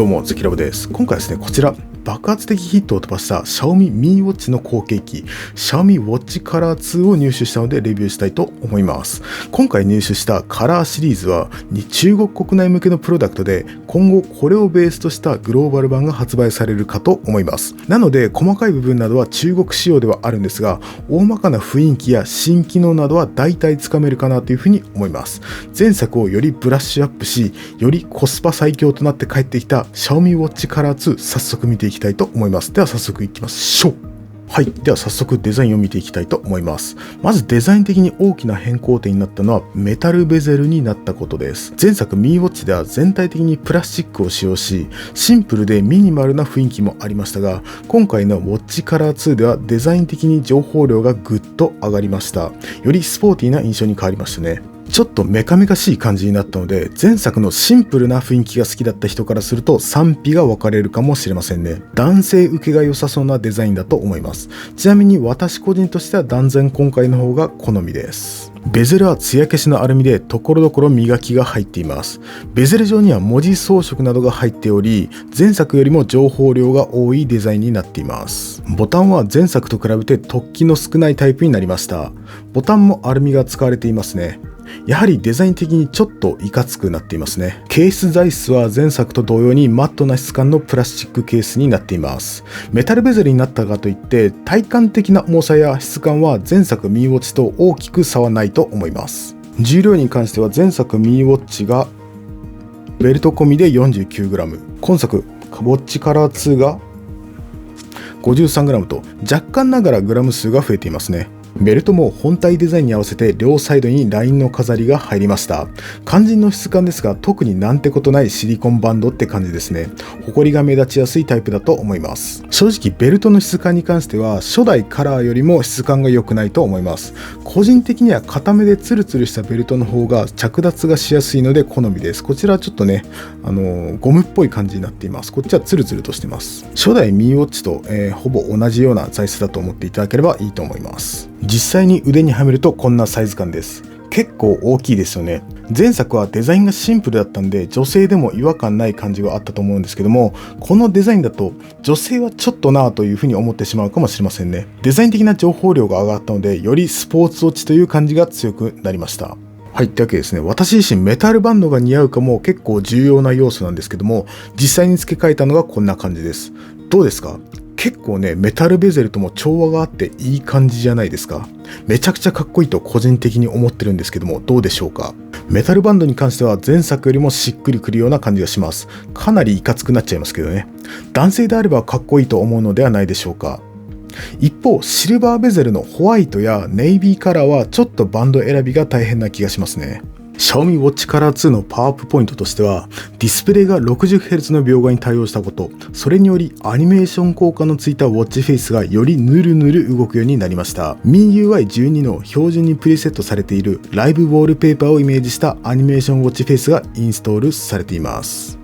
どうもズキラブです。今回はですね、こちら爆発的ヒットを飛ばした Xiaomi Mi Watch の後継機 Xiaomi Watch Color 2を入手したのでレビューしたいと思います。今回入手したカラーシリーズは中国国内向けのプロダクトで、今後これをベースとしたグローバル版が発売されるかと思います。なので細かい部分などは中国仕様ではあるんですが、大まかな雰囲気や新機能などは大体つかめるかなというふうに思います。前作をよりブラッシュアップし、よりコスパ最強となって帰ってきた Xiaomi Watch Color 2、早速見ていきたいと思います。では早速いきましょう。はい。では早速デザインを見ていきたいと思います。まずデザイン的に大きな変更点になったのはメタルベゼルになったことです。前作 Mi Watch では全体的にプラスチックを使用し、シンプルでミニマルな雰囲気もありましたが、今回の Watch Color 2ではデザイン的に情報量がぐっと上がりました。よりスポーティーな印象に変わりましたね。ちょっとメカメカしい感じになったので、前作のシンプルな雰囲気が好きだった人からすると賛否が分かれるかもしれませんね。男性受けが良さそうなデザインだと思います。ちなみに私個人としては断然今回の方が好みです。ベゼルは艶消しのアルミで所々磨きが入っています。ベゼル上には文字装飾などが入っており、前作よりも情報量が多いデザインになっています。ボタンは前作と比べて突起の少ないタイプになりました。ボタンもアルミが使われていますね。やはりデザイン的にちょっといかつくなっていますね。ケース材質は前作と同様にマットな質感のプラスチックケースになっています。メタルベゼルになったかといって体感的な重さや質感は前作 Mi Watch と大きく差はないと思います。重量に関しては前作 Mi Watch がベルト込みで 49g、 今作 Watch Color 2が 53g と若干ながらグラム数が増えていますね。ベルトも本体デザインに合わせて両サイドにラインの飾りが入りました。肝心の質感ですが、特になんてことないシリコンバンドって感じですね。ホコリが目立ちやすいタイプだと思います。正直ベルトの質感に関しては初代カラーよりも質感が良くないと思います。個人的には固めでツルツルしたベルトの方が着脱がしやすいので好みです。こちらはちょっとね、ゴムっぽい感じになっています。こっちはツルツルとしてます。初代 Mi Watch と、ほぼ同じような材質だと思っていただければいいと思います。実際に腕にはめるとこんなサイズ感です。結構大きいですよね。前作はデザインがシンプルだったんで女性でも違和感ない感じがあったと思うんですけども、このデザインだと女性はちょっとなぁというふうに思ってしまうかもしれませんね。デザイン的な情報量が上がったのでよりスポーツウォッチという感じが強くなりました。はい、というわけでですね、私自身メタルバンドが似合うかも結構重要な要素なんですけども、実際に付け替えたのがこんな感じです。どうですか？結構ね、メタルベゼルとも調和があっていい感じじゃないですか。めちゃくちゃかっこいいと個人的に思ってるんですけども、どうでしょうか。メタルバンドに関しては前作よりもしっくりくるような感じがします。かなりいかつくなっちゃいますけどね。男性であればかっこいいと思うのではないでしょうか。一方、シルバーベゼルのホワイトやネイビーカラーはちょっとバンド選びが大変な気がしますね。Xiaomi Watch Color 2のパワーアップポイントとしては、ディスプレイが 60Hz の描画に対応したこと、それによりアニメーション効果のついたウォッチフェイスがよりヌルヌル動くようになりました。MIUI12 の標準にプリセットされているライブウォールペーパーをイメージしたアニメーションウォッチフェイスがインストールされています。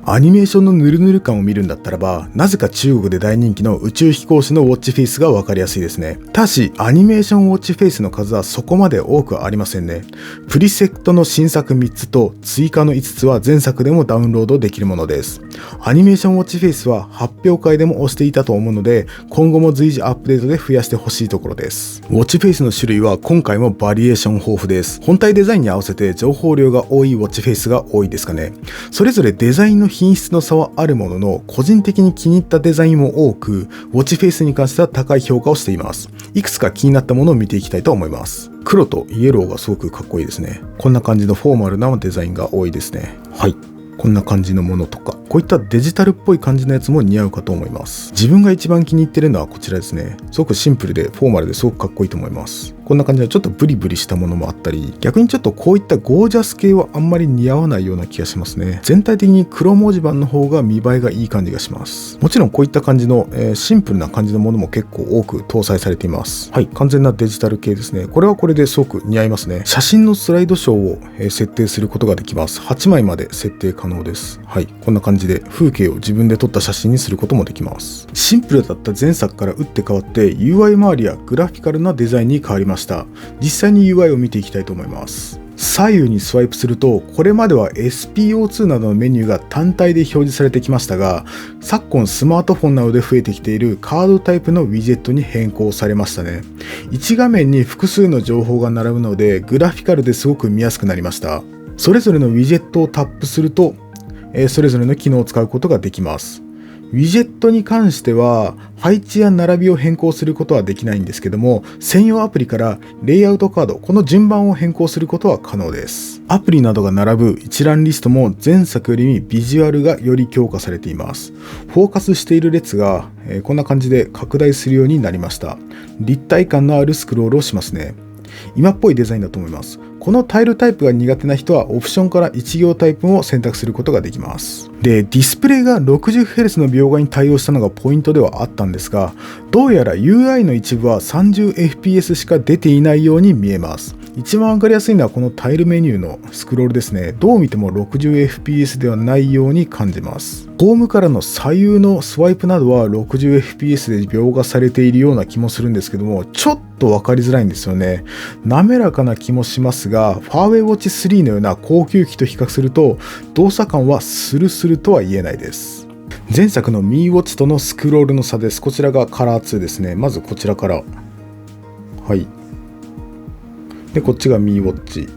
アニメーションのヌルヌル感を見るんだったらば、なぜか中国で大人気の宇宙飛行士のウォッチフェイスが分かりやすいですね。ただし、アニメーションウォッチフェイスの数はそこまで多くありませんね。プリセットの新作3つと追加の5つは前作でもダウンロードできるものです。アニメーションウォッチフェイスは発表会でも押していたと思うので、今後も随時アップデートで増やしてほしいところです。ウォッチフェイスの種類は今回もバリエーション豊富です。本体デザインに合わせて情報量が多いウォッチフェイスが多いですかね。それぞれデザインの品質の差はあるものの、個人的に気に入ったデザインも多く、ウォッチフェイスに関しては高い評価をしています。いくつか気になったものを見ていきたいと思います。黒とイエローがすごくかっこいいですね。こんな感じのフォーマルなデザインが多いですね。はい。こんな感じのものとか、こういったデジタルっぽい感じのやつも似合うかと思います。自分が一番気に入ってるのはこちらですね。すごくシンプルでフォーマルですごくかっこいいと思います。こんな感じでちょっとブリブリしたものもあったり、逆にちょっとこういったゴージャス系はあんまり似合わないような気がしますね。全体的に黒文字盤の方が見栄えがいい感じがします。もちろんこういった感じの、シンプルな感じのものも結構多く搭載されています。はい、完全なデジタル系ですね。これはこれですごく似合いますね。写真のスライドショーを、設定することができます。8枚まで設定可能です。はい、こんな感じで風景を自分で撮った写真にすることもできます。シンプルだった前作から打って変わって UI 周りやグラフィカルなデザインに変わりました。実際に UI を見ていきたいと思います。左右にスワイプすると、これまでは SPO2 などのメニューが単体で表示されてきましたが、昨今スマートフォンなどで増えてきているカードタイプのウィジェットに変更されましたね。1画面に複数の情報が並ぶので、グラフィカルですごく見やすくなりました。それぞれのウィジェットをタップすると、それぞれの機能を使うことができます。ウィジェットに関しては配置や並びを変更することはできないんですけども、専用アプリからレイアウトカード、この順番を変更することは可能です。アプリなどが並ぶ一覧リストも前作よりビジュアルがより強化されています。フォーカスしている列がこんな感じで拡大するようになりました。立体感のあるスクロールをしますね。今っぽいデザインだと思います。このタイルタイプが苦手な人はオプションから1行タイプを選択することができます。で、ディスプレイが 60Hz の描画に対応したのがポイントではあったんですが、どうやら UI の一部は 30fps しか出ていないように見えます。一番わかりやすいのはこのタイルメニューのスクロールですね。どう見ても 60fps ではないように感じます。ホームからの左右のスワイプなどは 60fps で描画されているような気もするんですけども、ちょっとわかりづらいんですよね。滑らかな気もしますが、ファーウェイウォッチ3のような高級機と比較すると動作感はスルスルとは言えないです。前作の MiiWatch とのスクロールの差です。こちらがカラー2ですね。まずこちらから。はい。で、こっちが MiiWatch。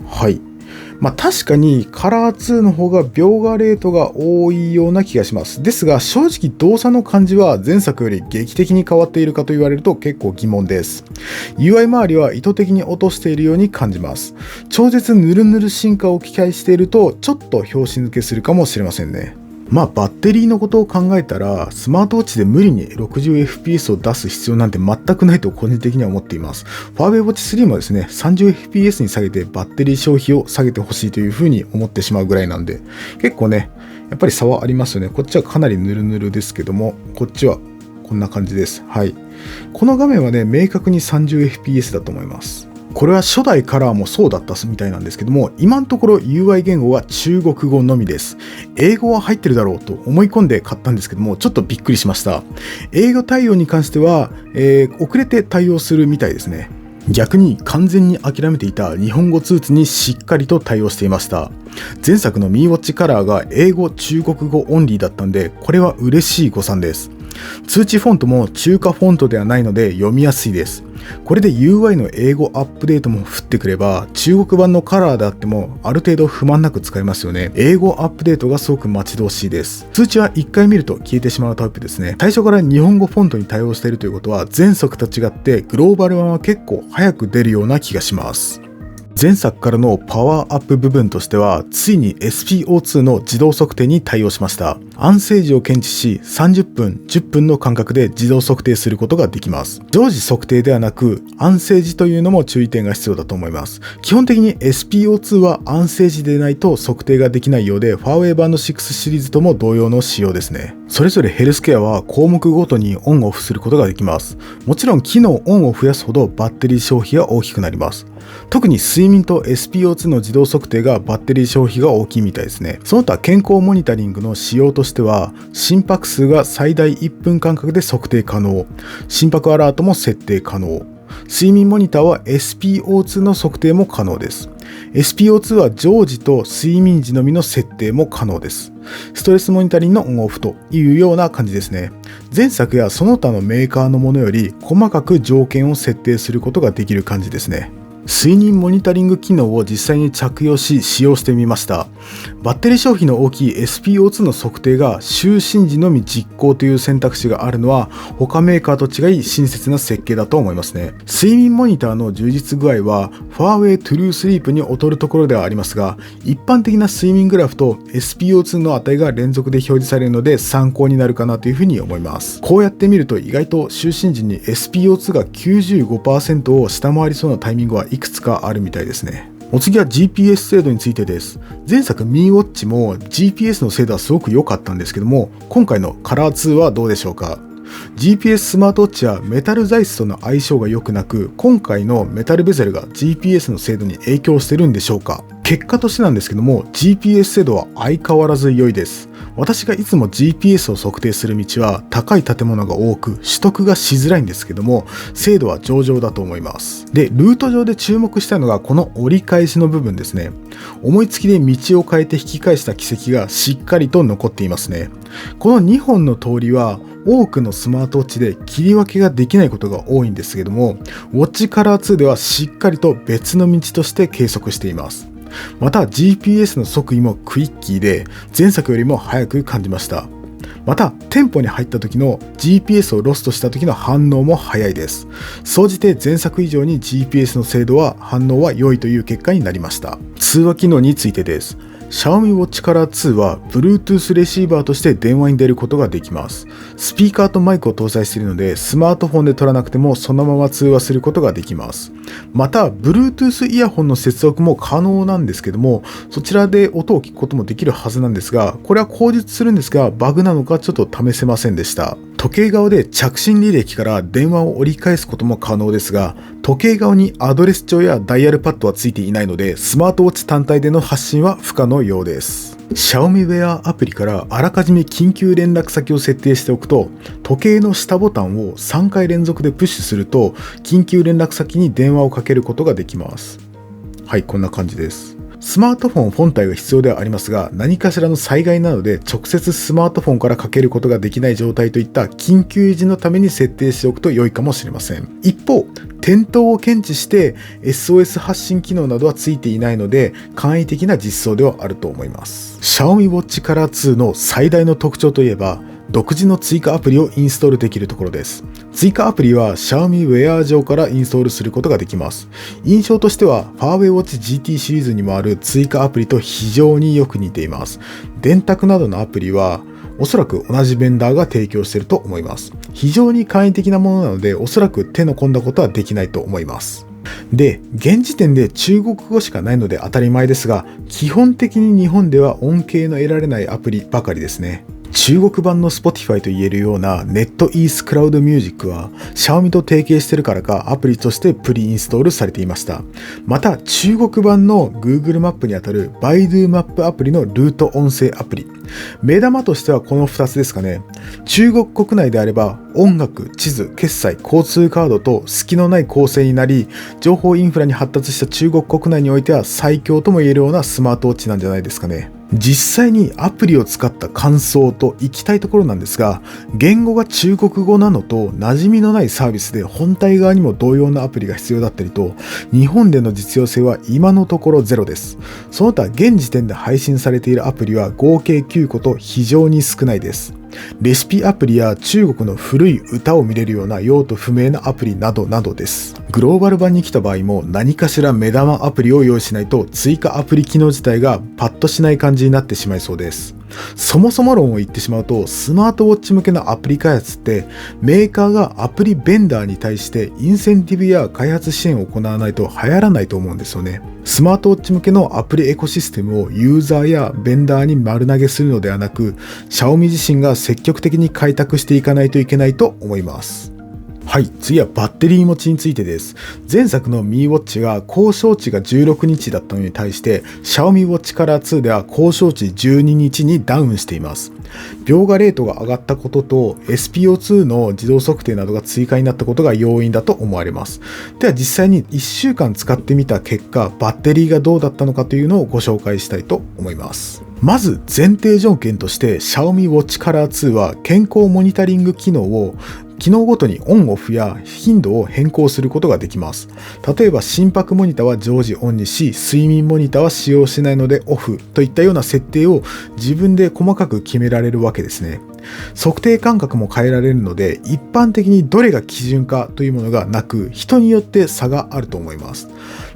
はい。確かにカラー2の方が描画レートが多いような気がします。ですが正直動作の感じは前作より劇的に変わっているかと言われると結構疑問です。UI 周りは意図的に落としているように感じます。超絶ヌルヌル進化を期待しているとちょっと拍子抜けするかもしれませんね。バッテリーのことを考えたらスマートウォッチで無理に 60fps を出す必要なんて全くないと個人的には思っています。ファーウェイウォッチ3もですね 30fps に下げてバッテリー消費を下げてほしいというふうに思ってしまうぐらいなんで、結構ねやっぱり差はありますよね。こっちはかなりヌルヌルですけども、こっちはこんな感じです。はい。この画面はね明確に 30fps だと思います。これは初代カラーもそうだったみたいなんですけども、今のところ UI 言語は中国語のみです。英語は入ってるだろうと思い込んで買ったんですけども、ちょっとびっくりしました。英語対応に関しては、遅れて対応するみたいですね。逆に完全に諦めていた日本語通知にしっかりと対応していました。前作の MiiWatch カラーが英語、中国語オンリーだったんで、これは嬉しい誤算です。通知フォントも中華フォントではないので読みやすいです。これで UI の英語アップデートも降ってくれば、中国版のカラーであってもある程度不満なく使えますよね。英語アップデートがすごく待ち遠しいです。通知は1回見ると消えてしまうタイプですね。最初から日本語フォントに対応しているということは、前作と違ってグローバル版は結構早く出るような気がします。前作からのパワーアップ部分としては、ついに SPO2 の自動測定に対応しました。安静時を検知し、30分、10分の間隔で自動測定することができます。常時測定ではなく、安静時というのも注意点が必要だと思います。基本的に SPO2 は安静時でないと測定ができないようで、ファーウェイ版の6シリーズとも同様の仕様ですね。それぞれヘルスケアは項目ごとにオンオフすることができます。もちろん機能オンを増やすほどバッテリー消費が大きくなります。特に睡眠と SPO2 の自動測定がバッテリー消費が大きいみたいですね。その他健康モニタリングの仕様としては、心拍数が最大1分間隔で測定可能、心拍アラートも設定可能、睡眠モニターは SPO2 の測定も可能です。SPO2 は常時と睡眠時のみの設定も可能です。ストレスモニタリングのオンオフというような感じですね。前作やその他のメーカーのものより細かく条件を設定することができる感じですね。睡眠モニタリング機能を実際に着用し使用してみました。バッテリー消費の大きい SPO2 の測定が就寝時のみ実行という選択肢があるのは他メーカーと違い親切な設計だと思いますね。睡眠モニターの充実具合はファーウェイトゥルースリープに劣るところではありますが、一般的な睡眠グラフと SPO2 の値が連続で表示されるので参考になるかなというふうに思います。こうやって見ると意外と就寝時に SPO2 が 95% を下回りそうなタイミングはいくつかあるみたいですね。お次は GPS 精度についてです。前作 MiiWatch も GPS の精度はすごく良かったんですけども、今回のカラー2はどうでしょうか。 GPS スマートウォッチはメタル材質との相性が良くなく、今回のメタルベゼルが GPS の精度に影響してるんでしょうか。結果としてなんですけども GPS 精度は相変わらず良いです。私がいつも GPS を測定する道は高い建物が多く取得がしづらいんですけども、精度は上々だと思います。で、ルート上で注目したのがこの折り返しの部分ですね。思いつきで道を変えて引き返した軌跡がしっかりと残っていますね。この2本の通りは多くのスマートウォッチで切り分けができないことが多いんですけども、ウォッチカラー2ではしっかりと別の道として計測しています。また GPS の速位もクイッキーで前作よりも速く感じました。また店舗に入った時の GPS をロストした時の反応も速いです。総じて前作以上に GPS の精度は反応は良いという結果になりました。通話機能についてです。Xiaomi Watch Color 2は Bluetooth レシーバーとして電話に出ることができます。スピーカーとマイクを搭載しているので、スマートフォンで撮らなくてもそのまま通話することができます。また Bluetooth イヤホンの接続も可能なんですけども、そちらで音を聞くこともできるはずなんですが、これは口述するんですがバグなのかちょっと試せませんでした。時計側で着信履歴から電話を折り返すことも可能ですが、時計側にアドレス帳やダイヤルパッドはついていないので、スマートウォッチ単体での発信は不可能ようです。Xiaomi Wear アプリからあらかじめ緊急連絡先を設定しておくと、時計の下ボタンを3回連続でプッシュすると、緊急連絡先に電話をかけることができます。はい、こんな感じです。スマートフォン本体が必要ではありますが、何かしらの災害などで直接スマートフォンからかけることができない状態といった緊急時のために設定しておくと良いかもしれません。一方、転倒を検知して SOS 発信機能などはついていないので、簡易的な実装ではあると思います。Xiaomi Watch Color 2の最大の特徴といえば、独自の追加アプリをインストールできるところです。追加アプリは Xiaomi Wear 上からインストールすることができます。印象としては Fairway Watch GT シリーズにもある追加アプリと非常によく似ています。電卓などのアプリはおそらく同じベンダーが提供していると思います。非常に簡易的なものなので、おそらく手の込んだことはできないと思います。で、現時点で中国語しかないので当たり前ですが、基本的に日本では恩恵の得られないアプリばかりですね。中国版の Spotify と言えるような NetEase Cloud Music は Xiaomi と提携しているからかアプリとしてプリインストールされていました。また中国版の Google マップにあたる Baidu マップアプリのルート音声アプリ。目玉としてはこの2つですかね。中国国内であれば音楽、地図、決済、交通カードと隙のない構成になり、情報インフラに発達した中国国内においては最強とも言えるようなスマートウォッチなんじゃないですかね。実際にアプリを使った感想といきたいところなんですが、言語が中国語なのと馴染みのないサービスで本体側にも同様のアプリが必要だったりと、日本での実用性は今のところゼロです。その他現時点で配信されているアプリは合計9個と非常に少ないです。レシピアプリや中国の古い歌を見れるような用途不明なアプリなどなどです。グローバル版に来た場合も何かしら目玉アプリを用意しないと追加アプリ機能自体がパッとしない感じになってしまいそうです。そもそも論を言ってしまうと、スマートウォッチ向けのアプリ開発ってメーカーがアプリベンダーに対してインセンティブや開発支援を行わないと流行らないと思うんですよね。スマートウォッチ向けのアプリエコシステムをユーザーやベンダーに丸投げするのではなく、Xiaomi自身が積極的に開拓していかないといけないと思います。はい、次はバッテリー持ちについてです。前作の Mi Watch が交渉値が16日だったのに対して Xiaomi Watch Color 2では交渉値12日にダウンしています。描画レートが上がったことと SPO2 の自動測定などが追加になったことが要因だと思われます。では実際に1週間使ってみた結果、バッテリーがどうだったのかというのをご紹介したいと思います。まず前提条件として Xiaomi Watch Color 2は健康モニタリング機能を機能ごとにオンオフや頻度を変更することができます。例えば心拍モニターは常時オンにし、睡眠モニターは使用しないのでオフといったような設定を自分で細かく決められるわけですね。測定間隔も変えられるので、一般的にどれが基準かというものがなく、人によって差があると思います。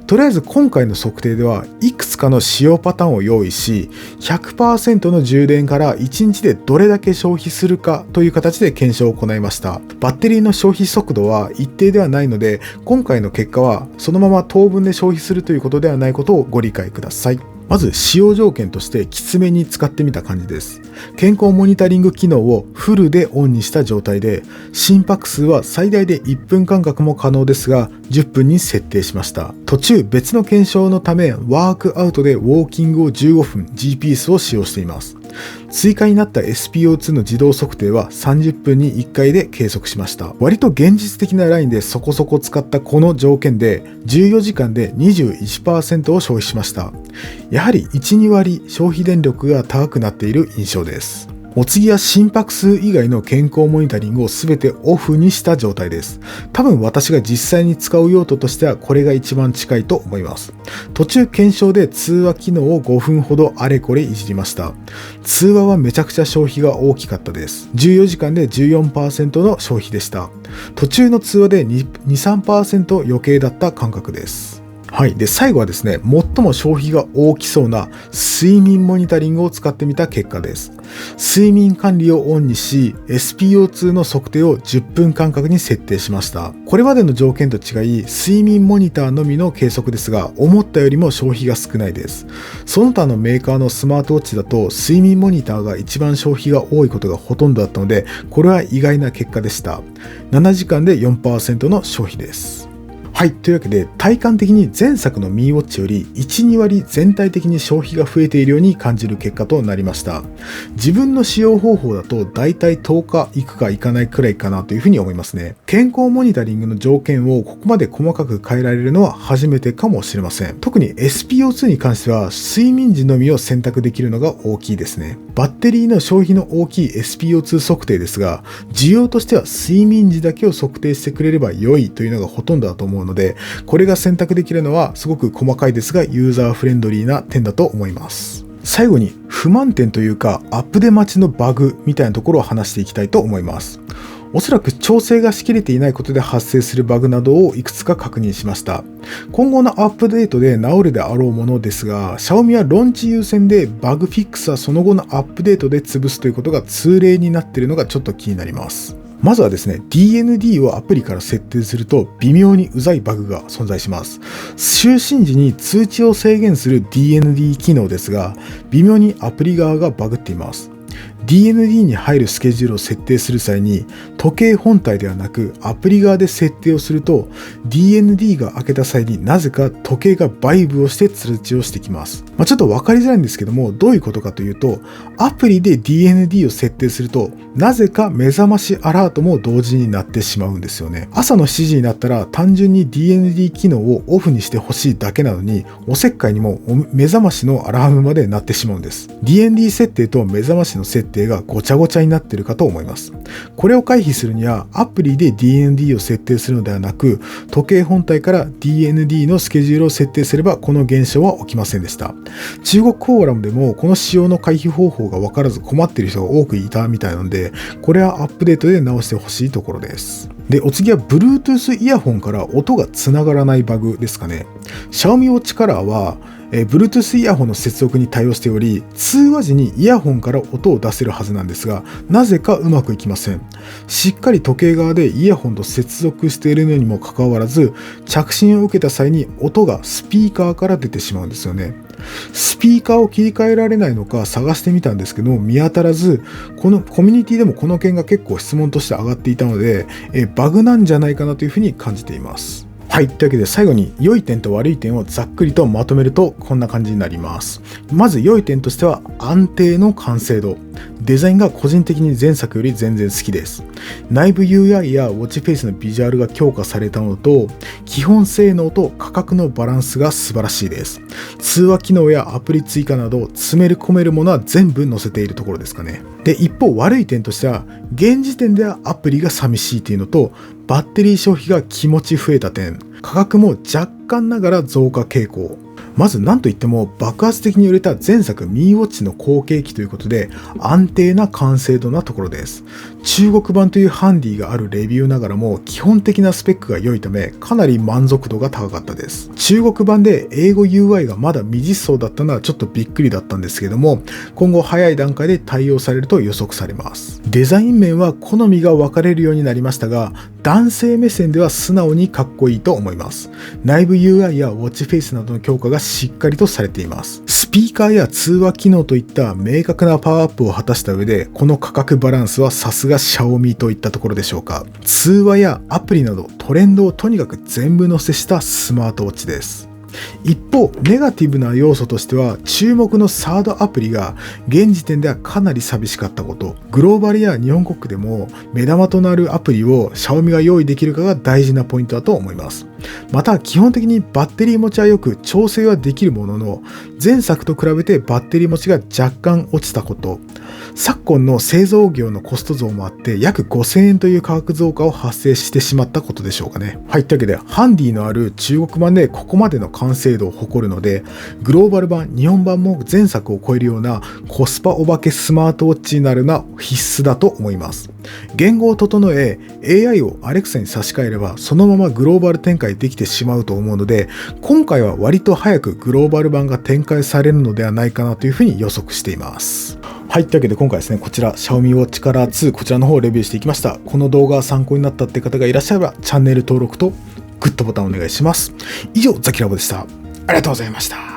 とりあえず今回の測定ではいくつかの使用パターンを用意し、100% の充電から1日でどれだけ消費するかという形で検証を行いました。バッテリーの消費速度は一定ではないので、今回の結果はそのまま当分で消費するということではないことをご理解ください。まず使用条件としてきつめに使ってみた感じです。健康モニタリング機能をフルでオンにした状態で、心拍数は最大で1分間隔も可能ですが、10分に設定しました。途中別の検証のためワークアウトでウォーキングを15分 GPS を使用しています。追加になった SPO2 の自動測定は30分に1回で計測しました。割と現実的なラインでそこそこ使ったこの条件で14時間で 21% を消費しました。やはり 1,2 割消費電力が高くなっている印象です。お次は心拍数以外の健康モニタリングを全てオフにした状態です。多分私が実際に使う用途としてはこれが一番近いと思います。途中検証で通話機能を5分ほどあれこれいじりました。通話はめちゃくちゃ消費が大きかったです。14時間で 14% の消費でした。途中の通話で 2-3% 余計だった感覚です。はい。で、最後はですね、最も消費が大きそうな睡眠モニタリングを使ってみた結果です。睡眠管理をオンにし、SPO2 の測定を10分間隔に設定しました。これまでの条件と違い、睡眠モニターのみの計測ですが、思ったよりも消費が少ないです。その他のメーカーのスマートウォッチだと、睡眠モニターが一番消費が多いことがほとんどだったので、これは意外な結果でした。7時間で 4% の消費です。はい。というわけで、体感的に前作の Mi Watch より 1,2 割全体的に消費が増えているように感じる結果となりました。自分の使用方法だとだいたい10日行くか行かないくらいかなというふうに思いますね。健康モニタリングの条件をここまで細かく変えられるのは初めてかもしれません。特に SPO2 に関しては睡眠時のみを選択できるのが大きいですね。バッテリーの消費の大きい SPO2 測定ですが、需要としては睡眠時だけを測定してくれれば良いというのがほとんどだと思うので、これが選択できるのはすごく細かいですがユーザーフレンドリーな点だと思います。最後に不満点というかアップデ待ちのバグみたいなところを話していきたいと思います。おそらく調整がしきれていないことで発生するバグなどをいくつか確認しました。今後のアップデートで治るであろうものですが、Xiaomi はローンチ優先でバグフィックスはその後のアップデートで潰すということが通例になっているのがちょっと気になります。まずはですね、DND をアプリから設定すると微妙にうざいバグが存在します。就寝時に通知を制限する DND 機能ですが、微妙にアプリ側がバグっています。DND に入るスケジュールを設定する際に時計本体ではなくアプリ側で設定をすると DND が開けた際になぜか時計がバイブをして通知をしてきます。ちょっと分かりづらいんですけども、どういうことかというと、アプリで DND を設定するとなぜか目覚ましアラートも同時になってしまうんですよね。朝の7時になったら単純に DND 機能をオフにしてほしいだけなのに、おせっかいにも目覚ましのアラームまで鳴ってしまうんです。DND 設定と目覚ましの設定がごちゃごちゃになっているかと思います。これを回避するにはアプリで DND を設定するのではなく、時計本体から DND のスケジュールを設定すればこの現象は起きませんでした。中国フォーラムでもこの仕様の回避方法が分からず困っている人が多くいたみたいなので、これはアップデートで直してほしいところです。で、お次は Bluetooth イヤホンから音がつながらないバグですかね。Xiaomi Watch Color はBluetooth イヤホンの接続に対応しており、通話時にイヤホンから音を出せるはずなんですが、なぜかうまくいきません。しっかり時計側でイヤホンと接続しているのにもかかわらず、着信を受けた際に音がスピーカーから出てしまうんですよね。スピーカーを切り替えられないのか探してみたんですけども見当たらず、このコミュニティでもこの件が結構質問として上がっていたので、バグなんじゃないかなというふうに感じています。はい。というわけで最後に良い点と悪い点をざっくりとまとめるとこんな感じになります。まず良い点としては安定の完成度。デザインが個人的に前作より全然好きです。内部 UI やウォッチフェイスのビジュアルが強化されたのと、基本性能と価格のバランスが素晴らしいです。通話機能やアプリ追加など詰め込めるものは全部載せているところですかね。で、一方悪い点としては現時点ではアプリが寂しいというのと、バッテリー消費が気持ち増えた点、価格も若干ながら増加傾向。まず何といっても爆発的に売れた前作 Mi Watch の後継機ということで安定な完成度なところです。中国版というハンディがあるレビューながらも基本的なスペックが良いためかなり満足度が高かったです。中国版で英語 UI がまだ未実装だったのはちょっとびっくりだったんですけども、今後早い段階で対応されると予測されます。デザイン面は好みが分かれるようになりましたが、男性目線では素直にかっこいいと思います。内部 UI やウォッチフェイスなどの強化がしっかりとされています。スピーカーや通話機能といった明確なパワーアップを果たした上で、この価格バランスはさすがXiaomiといったところでしょうか。通話やアプリなどトレンドをとにかく全部載せしたスマートウォッチです。一方、ネガティブな要素としては、注目のサードアプリが現時点ではかなり寂しかったこと。グローバルや日本国でも目玉となるアプリをXiaomiが用意できるかが大事なポイントだと思います。また、基本的にバッテリー持ちはよく調整はできるものの、前作と比べてバッテリー持ちが若干落ちたこと。昨今の製造業のコスト増もあって約5000円という価格増加を発生してしまったことでしょうかね。はい、というわけでハンディのある中国版でここまでの完成度を誇るので、グローバル版、日本版も前作を超えるようなコスパお化けスマートウォッチになるのは必須だと思います。言語を整え AI を Alexa に差し替えればそのままグローバル展開できてしまうと思うので、今回は割と早くグローバル版が展開されるのではないかなというふうに予測しています。はい、というわけで今回ですね、こちら Xiaomi Watch Color 2、こちらの方をレビューしていきました。この動画が参考になったって方がいらっしゃればチャンネル登録とグッドボタンお願いします。以上、ザキラボでした。ありがとうございました。